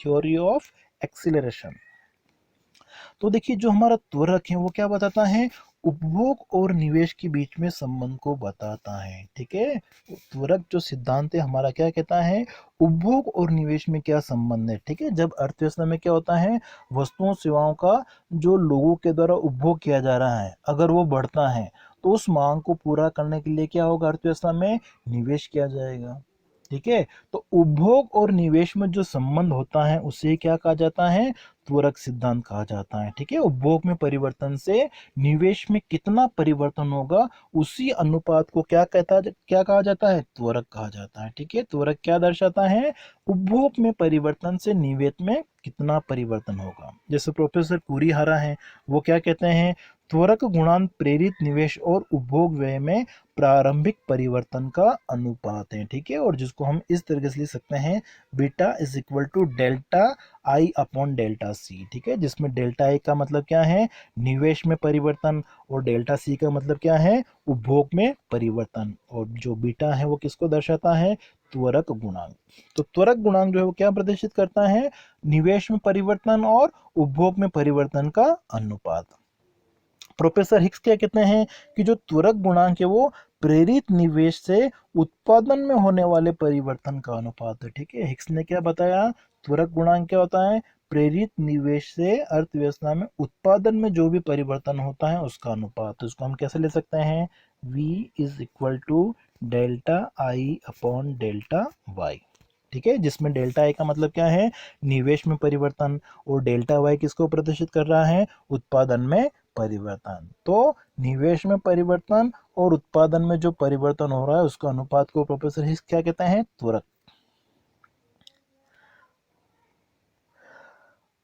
Theory of acceleration. तो देखिए जो हमारा त्वरक है वो क्या बताता है, उपभोग और निवेश के बीच में संबंध को बताता है। ठीक है, त्वरक जो सिद्धांत है हमारा क्या कहता है, उपभोग और निवेश में क्या संबंध है। ठीक है, जब अर्थव्यवस्था में क्या होता है, वस्तुओं सेवाओं का जो लोगों के द्वारा उपभोग किया जा रहा है अगर वो बढ़ता है तो उस मांग को पूरा करने के लिए क्या होगा, अर्थव्यवस्था में निवेश किया जाएगा। ठीक है, तो उपभोग और निवेश में जो संबंध होता है उसे क्या कहा जाता है, त्वरक सिद्धांत कहा जाता है। ठीक है, उपभोग में परिवर्तन से निवेश में कितना परिवर्तन होगा उसी अनुपात को क्या कहा जाता है, त्वरक कहा जाता है। ठीक है, त्वरक क्या दर्शाता है, उपभोग में परिवर्तन से निवेश में कितना परिवर्तन होगा। जैसे प्रोफेसर कुरीहारा है वो क्या कहते हैं, त्वरक गुणांक प्रेरित निवेश और उपभोग व्यय में प्रारंभिक परिवर्तन का अनुपात है। ठीक है, और जिसको हम इस तरीके से लिख सकते हैं, beta is equal to delta I upon delta C. ठीक है, जिसमें डेल्टा आई का मतलब क्या है, निवेश में परिवर्तन, और डेल्टा सी का मतलब क्या है, उपभोग में परिवर्तन, और जो बीटा है वो किसको दर्शाता है, त्वरक गुणांक। तो त्वरक गुणांक जो है वो क्या प्रदर्शित करता है, निवेश में परिवर्तन और उपभोग में परिवर्तन का अनुपात। प्रोफेसर हिक्स क्या कहते हैं कि जो त्वरक गुणांक है वो प्रेरित निवेश से उत्पादन में होने वाले परिवर्तन का अनुपात है। ठीक है, हिक्स ने क्या बताया, त्वरक गुणांक क्या होता है, प्रेरित निवेश से अर्थव्यवस्था में उत्पादन में जो भी परिवर्तन होता है उसका अनुपात। तो इसको हम कैसे ले सकते हैं, V is equal to delta I upon delta Y. ठीक है, जिसमें डेल्टा आई का मतलब क्या है, निवेश में परिवर्तन, और डेल्टा वाई किसको प्रदर्शित कर रहा है, उत्पादन में परिवर्तन। तो निवेश में परिवर्तन और उत्पादन में जो परिवर्तन हो रहा है उसका अनुपात को प्रोफेसर हिक्स क्या कहते हैं, त्वरक।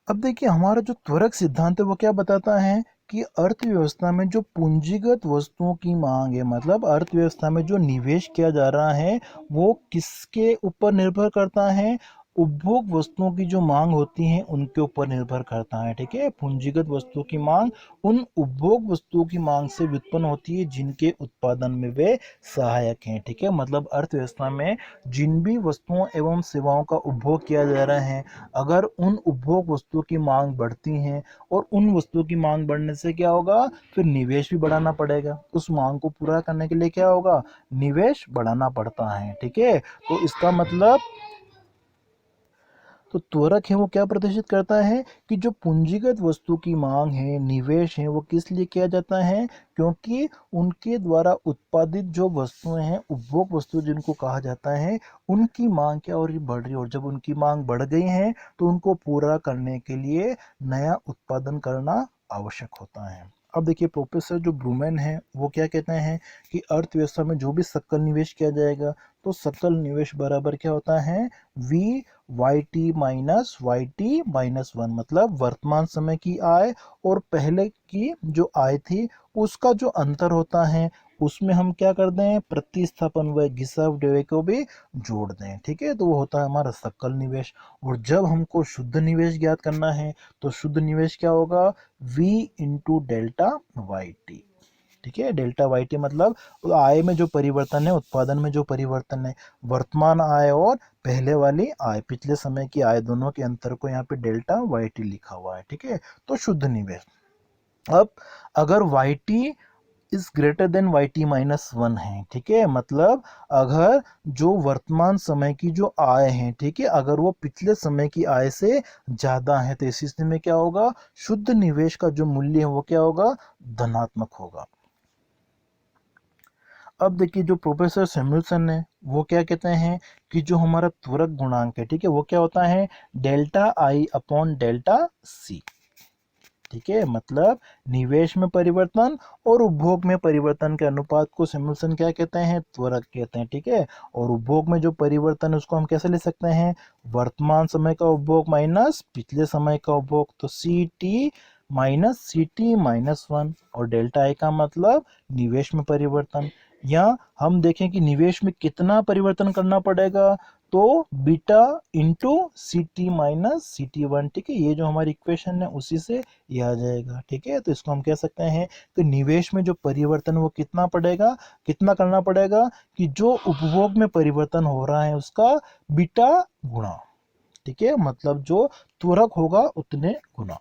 अब देखिए हमारा जो त्वरक सिद्धांत है वो क्या बताता है कि अर्थव्यवस्था में जो पूंजीगत वस्तुओं की मांग है, मतलब अर्थव्यवस्था में जो निवेश किया जा रहा है वो किसके ऊपर निर्भर करता है, उपभोग वस्तुओं की जो मांग होती है उनके ऊपर निर्भर करता है। ठीक है, पूंजीगत वस्तुओं की मांग उन उपभोग वस्तुओं की मांग से व्युत्पन्न होती है जिनके उत्पादन में वे सहायक हैं। ठीक है, मतलब अर्थव्यवस्था में जिन भी वस्तुओं एवं सेवाओं का उपभोग किया जा रहा है, अगर उन उपभोग वस्तुओं की मांग बढ़ती है और उन वस्तुओं की मांग बढ़ने से क्या होगा, फिर निवेश भी बढ़ाना पड़ेगा। उस मांग को पूरा करने के लिए क्या होगा, निवेश बढ़ाना पड़ता है। ठीक है, तो इसका मतलब तो त्वरक है वो क्या प्रदर्शित करता है कि जो पूंजीगत वस्तु की मांग है, निवेश है, वो किस लिए किया जाता है, क्योंकि उनके द्वारा उत्पादित जो वस्तुएं हैं, उपभोग वस्तु जिनको कहा जाता है, उनकी मांग क्या हो रही, बढ़ रही है, और जब उनकी मांग बढ़ गई है तो उनको पूरा करने के लिए नया उत्पादन करना आवश्यक होता है। अब देखिए प्रोफेसर जो ब्रूमैन है वो क्या कहते हैं कि अर्थव्यवस्था में जो भी सकल निवेश किया जाएगा तो सकल निवेश बराबर क्या होता है, V Y T minus one, मतलब वर्तमान समय की आय और पहले की जो आय थी उसका जो अंतर होता है उसमें हम क्या कर दें, प्रतिस्थापन व घिसाव व्यय को भी जोड़ दें। ठीक है, तो वो होता है हमारा सकल निवेश। और जब हमको शुद्ध निवेश ज्ञात करना है तो शुद्ध निवेश क्या होगा, V into delta Y T. ठीक है, डेल्टा वाई टी मतलब आय में जो परिवर्तन है, उत्पादन में जो परिवर्तन है, वर्तमान आय और पहले वाली आय, पिछले समय की आय, दोनों के अंतर को यहाँ पे डेल्टा वाई टी लिखा हुआ है। ठीक है, तो शुद्ध निवेश। अब अगर Y T is greater than Y T minus one है, ठीक है, मतलब अगर जो वर्तमान समय की जो आय है, ठीक है, अगर वो पिछले समय की आय से ज्यादा है तो इस स्थिति में क्या होगा, शुद्ध निवेश का जो मूल्य है वो क्या होगा, धनात्मक होगा। अब देखिए जो प्रोफेसर सैमुअलसन है वो क्या कहते हैं कि जो हमारा त्वरक गुणांक है, ठीक है, वो क्या होता है, delta I upon delta C. ठीक है, मतलब निवेश में परिवर्तन और उपभोग में परिवर्तन के अनुपात को सैमुअलसन क्या कहते हैं, त्वरक कहते हैं। ठीक है, और उपभोग में जो परिवर्तन है उसको हम कैसे ले सकते हैं, वर्तमान समय का उपभोग माइनस पिछले समय का उपभोग, तो C T minus C T minus one, और डेल्टा आई का मतलब निवेश में परिवर्तन, या हम देखें कि निवेश में कितना परिवर्तन करना पड़ेगा, तो beta into C T minus C T one. ठीक है, ये जो हमारी इक्वेशन है उसी से ये आ जाएगा। ठीक है, तो इसको हम कह सकते हैं कि निवेश में जो परिवर्तन वो कितना पड़ेगा, कितना करना पड़ेगा कि जो उपभोग में परिवर्तन हो रहा है उसका बीटा गुणा। ठीक है, मतलब जो त्वरक होगा उतने गुना।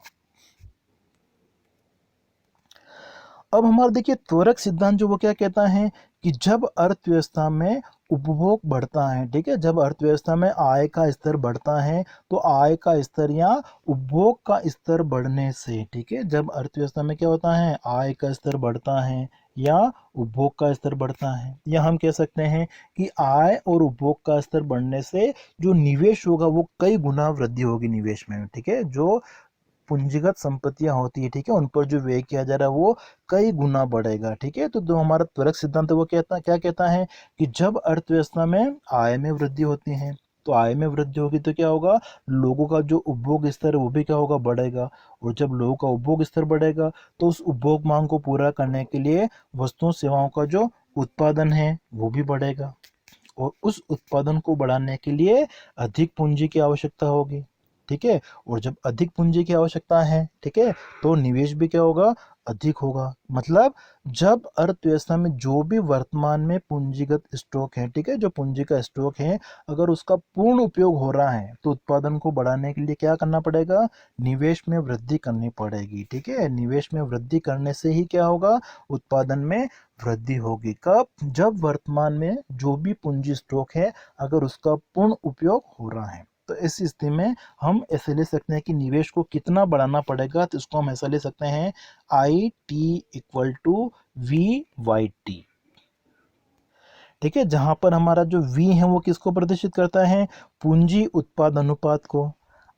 अब हमारा देखिए त्वरक सिद्धांत जो वो क्या कहता है कि जब अर्थव्यवस्था में उपभोग बढ़ता है, ठीक है, जब अर्थव्यवस्था में आय का स्तर बढ़ता है तो आय का स्तर या उपभोग का स्तर बढ़ने से, ठीक है, जब अर्थव्यवस्था में क्या होता है, आय का स्तर बढ़ता है या उपभोग का स्तर बढ़ता है, या हम कह सकते हैं कि आय और उपभोग का स्तर बढ़ने से जो निवेश होगा वो कई गुना वृद्धि होगी निवेश में, ठीक है, जो पूंजीगत संपत्तियां होती है, ठीक है, उन पर जो व्यय किया जा रहा है वो कई गुना बढ़ेगा, ठीक है। तो जो हमारा त्वरक सिद्धांत है वो कहता क्या कहता है कि जब अर्थव्यवस्था में आय में वृद्धि होती है तो आय में वृद्धि होगी तो क्या होगा, लोगों का जो उपभोग स्तर है वो भी क्या होगा, बढ़ेगा। और जब लोगों का उपभोग स्तर बढ़ेगा तो उस उपभोग मांग को पूरा करने के लिए वस्तुओं सेवाओं का जो उत्पादन है वो भी बढ़ेगा, और उस उत्पादन को बढ़ाने के लिए अधिक पूंजी की आवश्यकता होगी, ठीक है। और जब अधिक पूंजी की आवश्यकता है, ठीक है, तो निवेश भी क्या होगा, अधिक होगा। मतलब जब अर्थव्यवस्था में जो भी वर्तमान में पूंजीगत स्टॉक है, ठीक है, जो पूंजी का स्टॉक है, अगर उसका पूर्ण उपयोग हो रहा है तो उत्पादन को बढ़ाने के लिए क्या करना पड़ेगा, निवेश में वृद्धि करनी पड़ेगी, ठीक है। निवेश में वृद्धि करने से ही क्या होगा, उत्पादन में वृद्धि होगी। कब, जब वर्तमान में जो भी पूंजी स्टॉक है अगर उसका पूर्ण उपयोग हो रहा है। तो इस स्थिति में हम ऐसे ले सकते हैं कि निवेश को कितना बढ़ाना पड़ेगा, तो इसको हम ऐसा ले सकते हैं I T equal to V Y T, ठीक है, जहां पर हमारा जो वी है वो किसको प्रदर्शित करता है, पूंजी उत्पाद अनुपात को।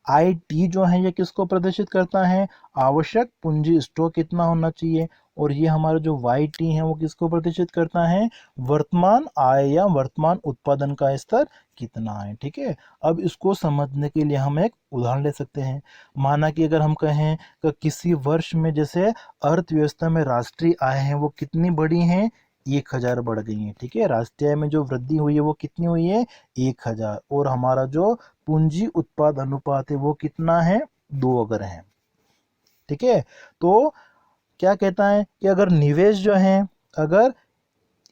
आई टी जो है ये किसको प्रदर्शित करता है, आवश्यक पूंजी स्टॉक कितना होना चाहिए। और ये हमारा जो वाई टी है वो किसको प्रदर्शित करता है, वर्तमान आय या वर्तमान उत्पादन का स्तर कितना है, ठीक है। अब इसको समझने के लिए हम एक उदाहरण ले सकते हैं। माना कि अगर हम कहें कि किसी वर्ष में जैसे अर्थव्यवस्था में राष्ट्रीय आय है वो कितनी बढ़ी है, 1,000 बढ़ गई है, ठीक है। राष्ट्रीय आय में जो वृद्धि हुई है वो कितनी हुई है, 1,000। और हमारा जो पूंजी उत्पाद अनुपात है वो कितना है, 2 अगर है, ठीक है। तो क्या कहता है कि अगर निवेश जो है, अगर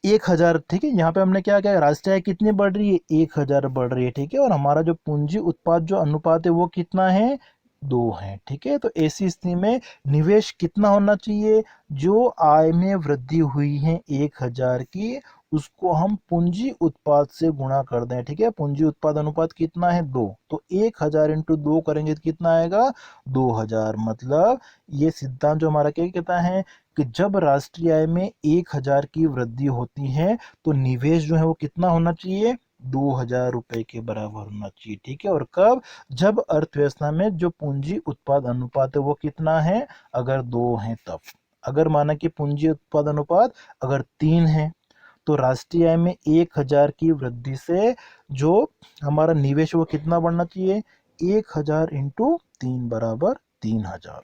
1,000, ठीक है, यहाँ पे हमने क्या किया, राष्ट्रीय आय कितनी बढ़ रही है, 1,000 बढ़ रही है, ठीक है। और हमारा जो पूंजी उत्पाद जो अनुपात है वो कितना है, 2 है, ठीक है। तो ऐसी स्थिति में निवेश कितना होना चाहिए, जो आय में वृद्धि हुई है 1,000 की, उसको हम पूंजी उत्पाद से गुणा कर दें, ठीक है। पूंजी उत्पाद अनुपात कितना है, 2, तो 1,000 इंटू 2 करेंगे तो कितना आएगा, 2,000। मतलब ये सिद्धांत जो हमारा क्या कहता है कि जब राष्ट्रीय आय में 1,000 की वृद्धि होती है तो निवेश जो है वो कितना होना चाहिए, 2,000 रुपए के बराबर होना चाहिए, ठीक है। और कब, जब अर्थव्यवस्था में जो पूंजी उत्पाद अनुपात है वो कितना है, अगर 2 है तब। अगर माना कि पूंजी उत्पाद अनुपात अगर 3 है तो राष्ट्रीय आय में 1,000 की वृद्धि से जो हमारा निवेश है वो कितना बढ़ना चाहिए, 1,000 इंटू 3 बराबर 3,000।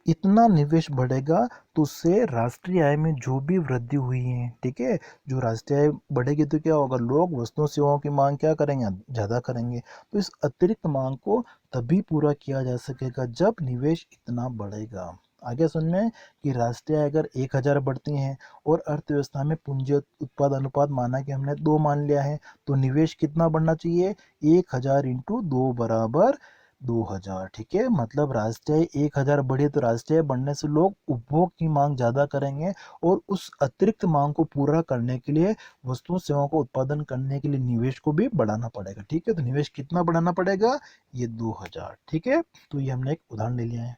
इतना निवेश बढ़ेगा तो उससे राष्ट्रीय आय में जो भी वृद्धि हुई है, ठीक है, जो राष्ट्रीय आय बढ़ेगी तो क्या होगा, लोग वस्तुओं सेवाओं की मांग क्या करेंगे, ज़्यादा करेंगे। तो इस अतिरिक्त मांग को तभी पूरा किया जा सकेगा जब निवेश इतना बढ़ेगा। आगे सुनने कि राष्ट्रीय आय अगर 1,000 बढ़ती हैं और अर्थव्यवस्था में पूंजी उत्पाद अनुपात माना कि हमने 2 मान लिया है, तो निवेश कितना बढ़ना चाहिए, 1,000 इंटू 2 बराबर 2,000, ठीक है। मतलब राष्ट्रीय 1,000 बढ़े तो राष्ट्रीय बढ़ने से लोग उपभोग की मांग ज़्यादा करेंगे, और उस अतिरिक्त मांग को पूरा करने के लिए वस्तुओं सेवाओं को उत्पादन करने के लिए निवेश को भी बढ़ाना पड़ेगा, ठीक है। तो निवेश कितना बढ़ाना पड़ेगा, ये 2,000, ठीक है। तो ये हमने एक उदाहरण ले लिया है।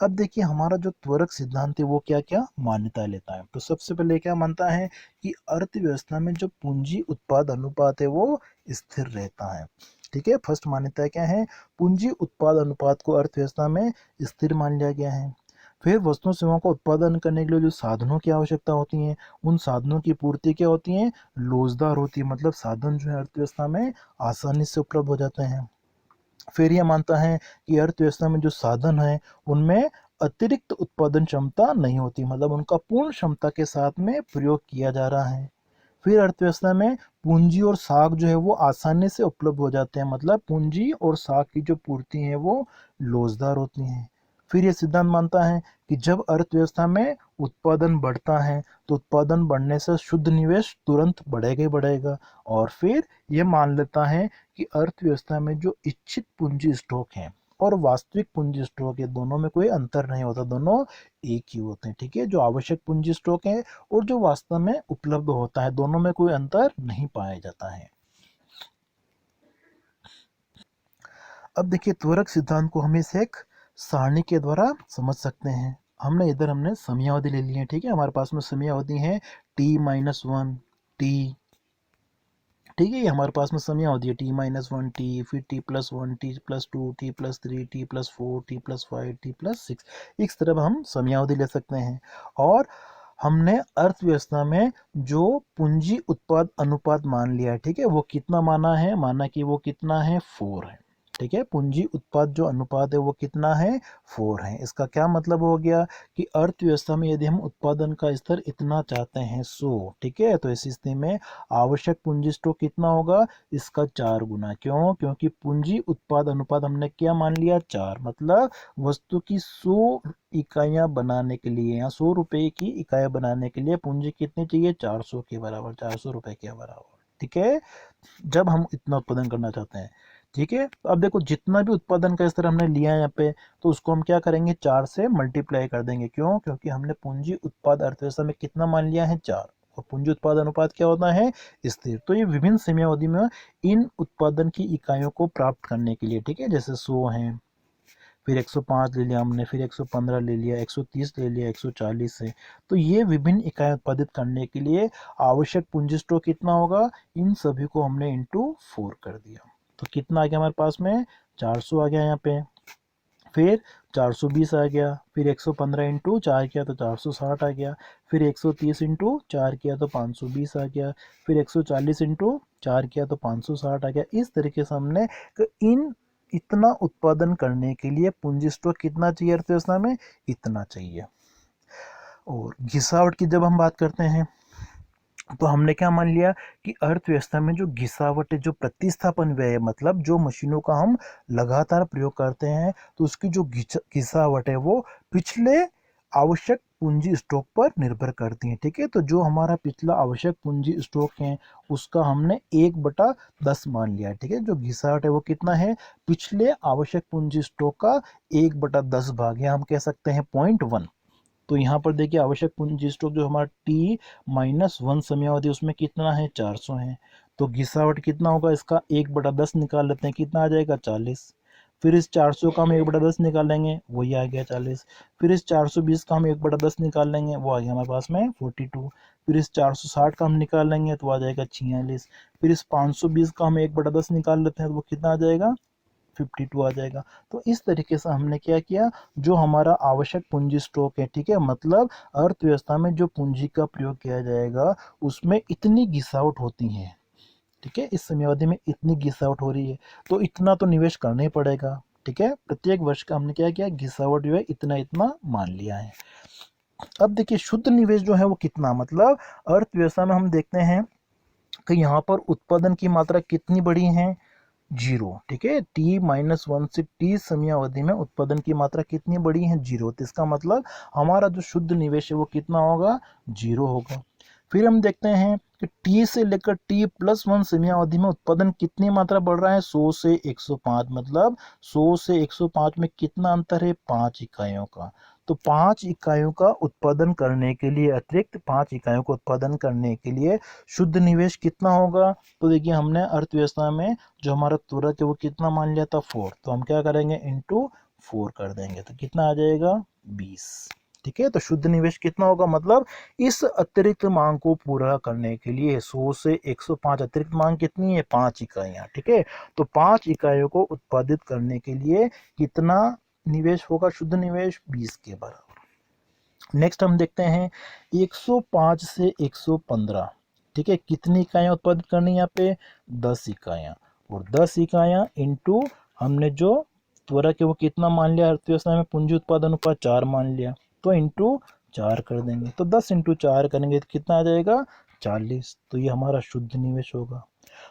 अब देखिए हमारा जो त्वरक सिद्धांत है वो क्या क्या मान्यता लेता है। तो सबसे पहले क्या मानता है कि अर्थव्यवस्था में जो पूंजी उत्पाद अनुपात है वो स्थिर रहता है, ठीक है। फर्स्ट मान्यता क्या है, पूंजी उत्पाद अनुपात को अर्थव्यवस्था में स्थिर मान लिया गया है। फिर वस्तुओं सेवाओं का उत्पादन करने के लिए जो साधनों की आवश्यकता होती है उन साधनों की पूर्ति क्या होती है, लोचदार होती है। मतलब साधन जो है अर्थव्यवस्था में आसानी से उपलब्ध हो जाते हैं। फिर यह मानता है कि अर्थव्यवस्था में जो साधन है उनमें अतिरिक्त उत्पादन क्षमता नहीं होती, मतलब उनका पूर्ण क्षमता के साथ में प्रयोग किया जा रहा है। फिर अर्थव्यवस्था में पूंजी और साख जो है वो आसानी से उपलब्ध हो जाते हैं, मतलब पूंजी और साख की जो पूर्ति है वो लोचदार होती हैं। फिर ये सिद्धांत मानता है कि जब अर्थव्यवस्था में उत्पादन बढ़ता है तो उत्पादन बढ़ने से शुद्ध निवेश तुरंत बढ़ेगा ही बढ़ेगा। और फिर ये मान लेता है कि अर्थव्यवस्था में जो इच्छित पूंजी स्टॉक है और वास्तविक पूंजी स्टॉक है, दोनों में कोई अंतर नहीं होता, दोनों एक ही होते हैं। ठीक है, जो आवश्यक पूंजी स्टॉक है और जो वास्तव में उपलब्ध होता है, दोनों में कोई अंतर नहीं पाया जाता है। अब देखिए, त्वरक सिद्धांत को हम इस एक सारणी के द्वारा समझ सकते हैं। हमने समयावधि ले ली है। ठीक है, हमारे पास में समयावधि है t-1 टी। ठीक है, ये हमारे पास में समयावधि है t-1 टी, फिर t+1 t+2 t+3 t+4 t+5 t+6। इस तरह हम समयावधि ले सकते हैं। और हमने अर्थव्यवस्था में जो पूंजी उत्पाद अनुपात मान लिया है, ठीक है, वो कितना माना कि वो कितना है 4 है। ठीक है, पूंजी उत्पाद जो अनुपात है वो कितना है 4 है। इसका क्या मतलब हो गया कि अर्थव्यवस्था में यदि हम उत्पादन का स्तर इतना चाहते हैं 100, ठीक है, तो इस स्थिति में आवश्यक पूंजी स्टॉक कितना होगा, इसका 4 गुना। क्यों? क्योंकि पूंजी उत्पाद अनुपात हमने क्या मान लिया 4, मतलब वस्तु की 100 इकाइयां बनाने के लिए या 100 रुपए की इकाई बनाने के लिए पूंजी कितनी चाहिए, 400 के बराबर, 400 रुपए के बराबर। ठीक है, जब हम इतना उत्पादन करना चाहते हैं। ठीक है, तो अब देखो जितना भी उत्पादन का स्तर हमने लिया है यहाँ पे, तो उसको हम क्या करेंगे 4 से मल्टीप्लाई कर देंगे। क्यों? क्योंकि हमने पूंजी उत्पाद अर्थव्यवस्था में कितना मान लिया है 4, और पूंजी उत्पाद अनुपात क्या होता है स्थिर। तो ये विभिन्न समयावधि में इन उत्पादन की इकाइयों को प्राप्त करने के लिए, ठीक है, जैसे 100 है, फिर 105 ले लिया हमने, फिर 115 ले लिया, 130 ले लिया, 140 है। तो ये विभिन्न इकाई उत्पादित करने के लिए आवश्यक पूंजी स्टॉक कितना होगा, इन सभी को हमने इंटू 4 कर दिया। तो कितना आ गया हमारे पास में 400 आ गया यहाँ पे, फिर 420 आ गया, फिर 115 इंटू 4 किया तो 460 आ गया, फिर 130 इंटू 4 किया तो 520 आ गया, फिर 140 इंटू 4 किया तो 560 आ गया। इस तरीके से हमने इन इतना उत्पादन करने के लिए पूंजी स्टॉक कितना चाहिए अर्थव्यवस्था में, इतना चाहिए। और घिसावट की जब हम बात करते हैं तो हमने क्या मान लिया कि अर्थव्यवस्था में जो घिसावट है, जो प्रतिस्थापन व्यय है, मतलब जो मशीनों का हम लगातार प्रयोग करते हैं, तो उसकी जो घिसावट है वो पिछले आवश्यक पूंजी स्टॉक पर निर्भर करती है। ठीक है, तो जो हमारा पिछला आवश्यक पूंजी स्टॉक है उसका हमने 1/10 मान लिया है। ठीक है, जो घिसावट है वो कितना है, पिछले आवश्यक पूंजी स्टॉक का 1/10 भाग, या हम कह सकते हैं 0.1। तो यहाँ पर देखिए आवश्यक पूंजी स्टॉक जो हमारा t-1 समयावधि उसमें कितना है 400 है। तो घिसावट कितना होगा, इसका 1/10 निकाल लेते हैं, कितना आ जाएगा 40। फिर इस 400 का हम 1/10 निकालेंगे, वही आ गया 40। फिर इस 420 का हम 1/10 निकाल लेंगे, वो आ गया हमारे पास में 42। फिर इस 460 का हम निकाल लेंगे तो आ जाएगा 46। फिर इस 520 का हम 1/10 निकाल लेते हैं तो वो कितना आ जाएगा 52 आ जाएगा। तो इस तरीके से हमने क्या किया, जो हमारा आवश्यक पूंजी स्टॉक है, ठीक है, मतलब अर्थव्यवस्था में जो पूंजी का प्रयोग किया जाएगा उसमें इतनी घिसावट होती है, ठीक है, इस समयावधि में इतनी घिसावट हो रही है, तो इतना तो निवेश करना ही पड़ेगा। ठीक है, प्रत्येक वर्ष का हमने क्या किया, घिसावट जो है इतना इतना मान लिया है। अब देखिए शुद्ध निवेश जो है वो कितना, मतलब अर्थव्यवस्था में हम देखते हैं कि यहाँ पर उत्पादन की मात्रा कितनी बड़ी है, 0। ठीक है, t-1 से t समयावधि में उत्पादन की मात्रा कितनी बड़ी है, 0। तो इसका मतलब हमारा जो शुद्ध निवेश है वो कितना होगा, 0 होगा। फिर हम देखते हैं कि t से लेकर t+1 समयावधि में उत्पादन कितनी मात्रा बढ़ रहा है, 100 से 105, मतलब 100 से 105 में कितना अंतर है, 5 इकाइयों का। तो 5 इकाइयों का उत्पादन करने के लिए, अतिरिक्त 5 इकाइयों को उत्पादन करने के लिए शुद्ध निवेश कितना होगा। तो देखिए हमने अर्थव्यवस्था में जो हमारा त्वरक है वो कितना मान लिया था 4, तो हम क्या करेंगे इंटू 4 कर देंगे, तो कितना आ जाएगा 20। ठीक है, तो शुद्ध निवेश कितना होगा, मतलब इस अतिरिक्त मांग को पूरा करने के लिए 100 से 105 अतिरिक्त मांग कितनी है, 5 इकाइयां। ठीक है, तो 5 इकाइयों को उत्पादित करने के लिए कितना निवेश होगा, शुद्ध निवेश 20 के बराबर। नेक्स्ट हम देखते हैं 105 से 115। ठीक है, कितनी इकाइयां उत्पादित करनी है यहाँ पे, 10 इकाइयां। और 10 इकाइयां इंटू हमने जो त्वरक है वो कितना मान लिया, अर्थव्यवस्था में पूंजी उत्पादन अनुपात 4 मान लिया, तो इंटू 4 कर देंगे। तो 10 इंटू 4 करेंगे तो कितना आ जाएगा 40। तो ये हमारा शुद्ध निवेश होगा।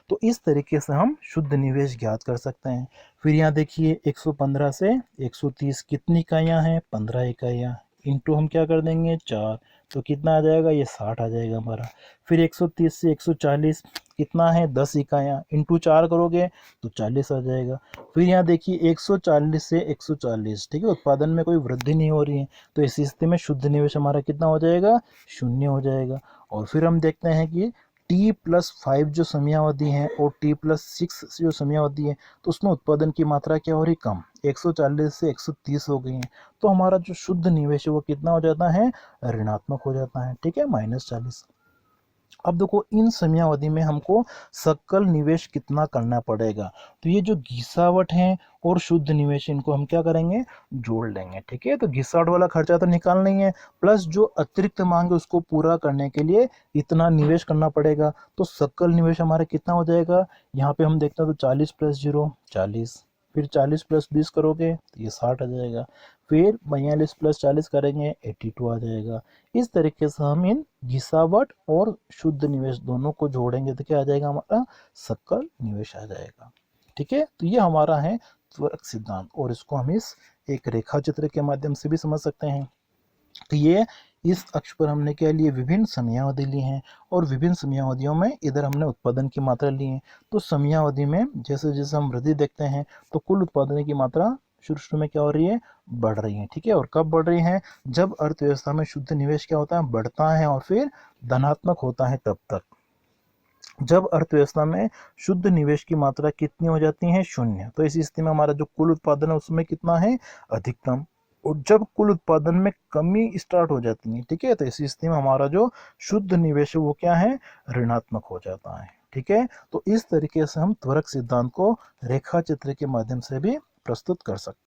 तो इस तरीके से हम शुद्ध निवेश ज्ञात कर सकते हैं। फिर यहाँ देखिए 115 से 130 कितनी इकाइयाँ हैं, 15 इकाइयाँ, इंटू हम क्या कर देंगे 4, तो कितना आ जाएगा, ये 60 आ जाएगा हमारा। फिर 130 से 140 कितना है, 10 इकाइयाँ, इंटू 4 करोगे तो 40 आ जाएगा। फिर यहाँ देखिए 140 से 140, ठीक है, उत्पादन में कोई वृद्धि नहीं हो रही है, तो इस स्थिति में शुद्ध निवेश हमारा कितना हो जाएगा, 0 हो जाएगा। और फिर हम देखते हैं कि T+5 जो समयावधि है और T+6 जो समयावधि है, तो उसमें उत्पादन की मात्रा क्या हो रही, कम, 140 से 130 हो गई है, तो हमारा जो शुद्ध निवेश है वो कितना हो जाता है, ऋणात्मक हो जाता है, ठीक है, -40। अब देखो इन समयावधि में हमको सकल निवेश कितना करना पड़ेगा, तो ये जो घिसावट है और शुद्ध निवेश, इनको हम क्या करेंगे, जोड़ लेंगे, ठीक है। तो घिसावट वाला खर्चा तो निकालना ही है, प्लस जो अतिरिक्त मांग है उसको पूरा करने के लिए इतना निवेश करना पड़ेगा, तो सकल निवेश हमारा कितना हो जाएगा, यहाँ पे हम देखते हैं तो 40 + 0 40, फिर 40 + 20 करोगे तो ये 60 आ जाएगा, फिर 42 + 40 करेंगे 82 आ जाएगा। इस तरीके से हम इन घिसावट और शुद्ध निवेश दोनों को जोड़ेंगे तो क्या आ जाएगा, हमारा सकल निवेश आ जाएगा, ठीक है। तो ये हमारा है त्वरक सिद्धांत, और इसको हम इस एक रेखा चित्र के माध्यम से भी समझ सकते हैं। तो ये इस अक्ष पर हमने क्या लिए, विभिन्न समयावधि ली हैं, और विभिन्न समयावधियों में इधर हमने उत्पादन की मात्रा ली है। तो समयावधि में जैसे जैसे हम वृद्धि देखते हैं, तो कुल उत्पादन की मात्रा शुरू शुरू में क्या हो रही है, बढ़ रही है, ठीक है। और कब बढ़ रही है, जब अर्थव्यवस्था में शुद्ध निवेश क्या होता है, बढ़ता है और फिर धनात्मक होता है तब तक। जब अर्थव्यवस्था में शुद्ध निवेश की मात्रा कितनी हो जाती है, 0, तो इस स्थिति में हमारा जो कुल उत्पादन है उसमें कितना है, अधिकतम। और जब कुल उत्पादन में कमी स्टार्ट हो जाती है, ठीक है, तो इस स्थिति में हमारा जो शुद्ध निवेश है वो क्या है, ऋणात्मक हो जाता है, ठीक है। तो इस तरीके से हम त्वरक सिद्धांत को रेखा चित्र के माध्यम से भी प्रस्तुत कर सकते हैं।